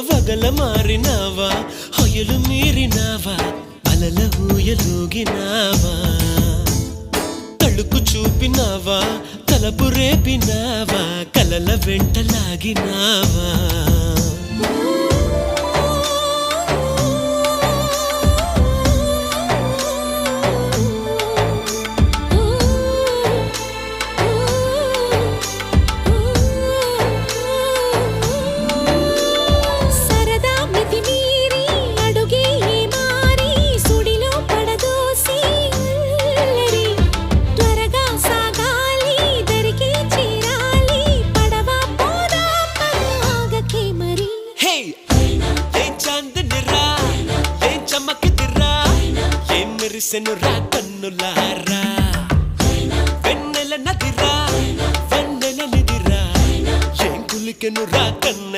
వగల మారినావా హొయలు మీరినావా అలల ఊయలూగినావా తళుకు చూపినావా తలపు రేపినావా కలల వెంటలాగినావా మెరిసెనురా కన్నులారా వెన్నెల నదిరా వెన్నెల నిదిరా ఏం కులికెనురా కన్న